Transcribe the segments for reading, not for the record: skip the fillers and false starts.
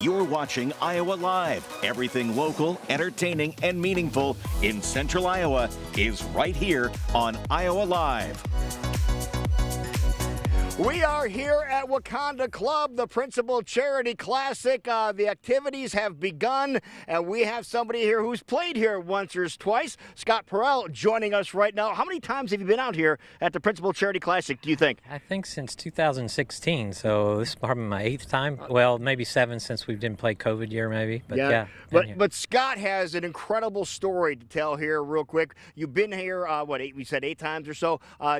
You're watching Iowa Live. Everything local, entertaining, and meaningful in Central Iowa is right here on Iowa Live. We are here at Wakonda Club, the Principal Charity Classic. The activities have begun, and we have somebody here who's played here once or twice. Scott Parel joining us right now. How many times have you been out here at the Principal Charity Classic, do you think? I think since 2016, so this is probably my 8th time. Well, maybe 7 since we didn't play COVID year, maybe. But yeah. But Scott has an incredible story to tell here real quick. You've been here, we said 8 times or so.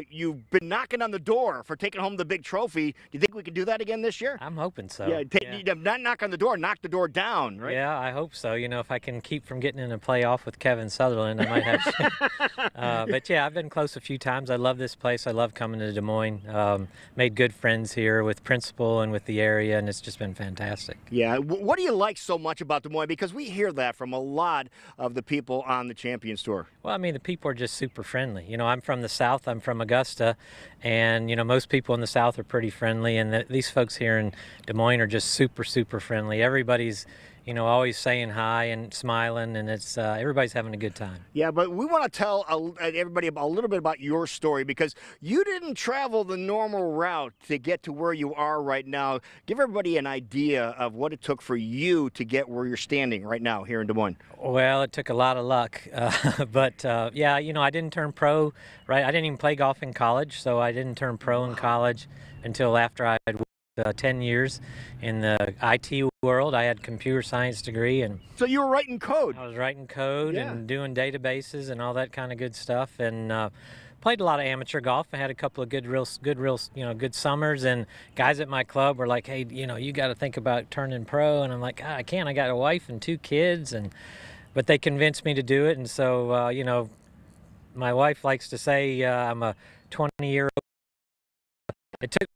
You've been knocking on the door for taking home the big trophy. Do you think we can do that again this year? I'm hoping so. Yeah, not knock on the door, knock the door down, right? Yeah, I hope so. You know, if I can keep from getting in a playoff with Kevin Sutherland, I might have. But yeah, I've been close a few times. I love this place. I love coming to Des Moines. Made good friends here with Principal and with the area, and it's just been fantastic. Yeah. What do you like so much about Des Moines? Because we hear that from a lot of the people on the Champions Tour. Well, I mean, the people are just super friendly. You know, I'm from the South. I'm from Augusta, and, you know, most people in the South are pretty friendly, and these folks here in Des Moines are just super, super friendly. Everybody's, you know, always saying hi and smiling, and it's everybody's having a good time. Yeah, but we want to tell everybody a little bit about your story, because you didn't travel the normal route to get to where you are right now. Give everybody an idea of what it took for you to get where you're standing right now here in Des Moines. Well, it took a lot of luck, but yeah, you know, I didn't turn pro, right? I didn't even play golf in college, so I didn't turn pro in college until after I had 10 years in the IT world. I had a computer science degree, and so you were writing code. I was writing code and doing databases and all that kind of good stuff, and played a lot of amateur golf. I had a couple of good summers, and guys at my club were like, "Hey, you know, you got to think about turning pro," and I'm like, "I can't. I got a wife and 2 kids," but they convinced me to do it, and so you know, my wife likes to say I'm a 20-year-old. It took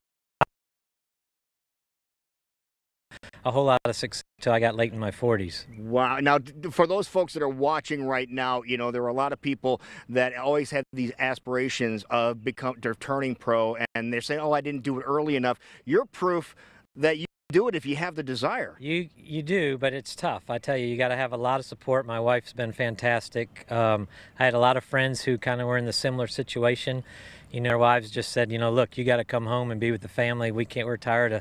a whole lot of success until I got late in my 40s. Wow. Now, for those folks that are watching right now, you know, there are a lot of people that always have these aspirations of they're turning pro, and they're saying, oh, I didn't do it early enough. You're proof that you do it if you have the desire. You do, but it's tough. I tell you, you got to have a lot of support. My wife's been fantastic. I had a lot of friends who kind of were in the similar situation. You know, their wives just said, you know, look, you got to come home and be with the family. We're tired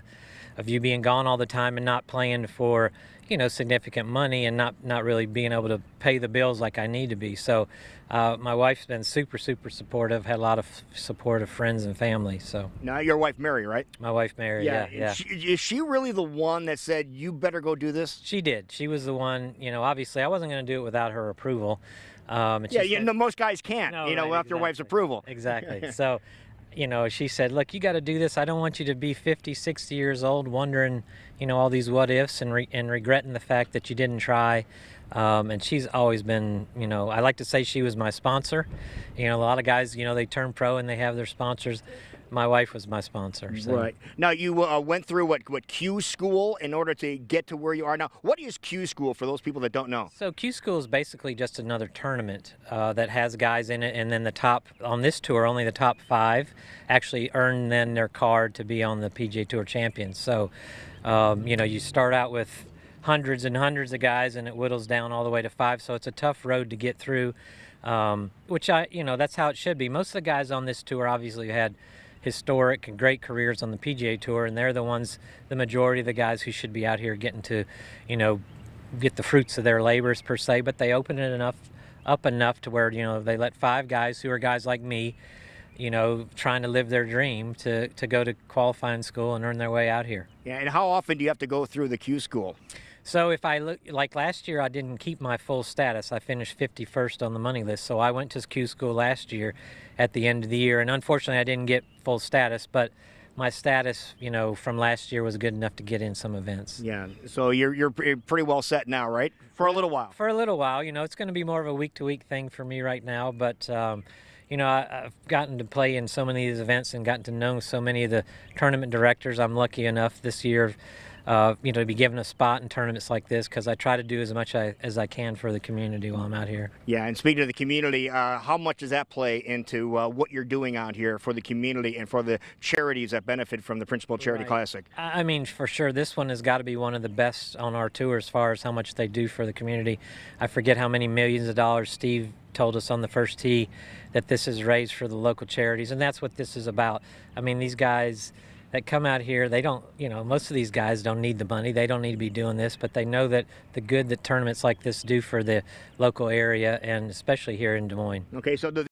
of you being gone all the time and not playing for, you know, significant money, and not really being able to pay the bills like I need to be. So my wife's been super, super supportive, had a lot of support of friends and family. So now your wife Mary, right? My wife Mary, yeah. Is she really the one that said, you better go do this? She did. She was the one. You know, obviously I wasn't going to do it without her approval. Most guys can't, without their wife's approval. Exactly. So, you know, she said, look, you got to do this. I don't want you to be 50, 60 years old wondering, you know, all these what ifs and regretting the fact that you didn't try. And she's always been, you know, I like to say she was my sponsor. You know, a lot of guys, you know, they turn pro and they have their sponsors. My wife was my sponsor. So. Right. Now, you went through what Q school in order to get to where you are now. What is Q school for those people that don't know? So Q school is basically just another tournament that has guys in it, and then the top, on this tour, only the top 5 actually earn then their card to be on the PGA Tour Champions. So, you know, you start out with hundreds and hundreds of guys, and it whittles down all the way to 5. So it's a tough road to get through, which that's how it should be. Most of the guys on this tour obviously had historic and great careers on the PGA Tour, and they're the majority of the guys who should be out here getting to, you know, get the fruits of their labors per se. But they open it up enough to where, you know, they let 5 guys who are guys like me, you know, trying to live their dream to go to qualifying school and earn their way out here. Yeah, and how often do you have to go through the Q school? So if I look, like last year, I didn't keep my full status. I finished 51st on the money list. So I went to Q school last year at the end of the year, and unfortunately I didn't get full status, but my status, you know, from last year was good enough to get in some events. Yeah, so you're pretty well set now, right? For a little while. For a little while. You know, it's going to be more of a week-to-week thing for me right now, but you know, I've gotten to play in so many of these events and gotten to know so many of the tournament directors. I'm lucky enough this year. to be given a spot in tournaments like this, because I try to do as much as I can for the community while I'm out here. Yeah, and speaking of the community, how much does that play into what you're doing out here for the community and for the charities that benefit from the Principal Charity Classic? I mean, for sure, this one has got to be one of the best on our tour as far as how much they do for the community. I forget how many millions of dollars Steve told us on the first tee that this is raised for the local charities, and that's what this is about. I mean, these guys that come out here, they don't, most of these guys don't need the money. They don't need to be doing this, but they know that the good that tournaments like this do for the local area, and especially here in Des Moines. Okay, so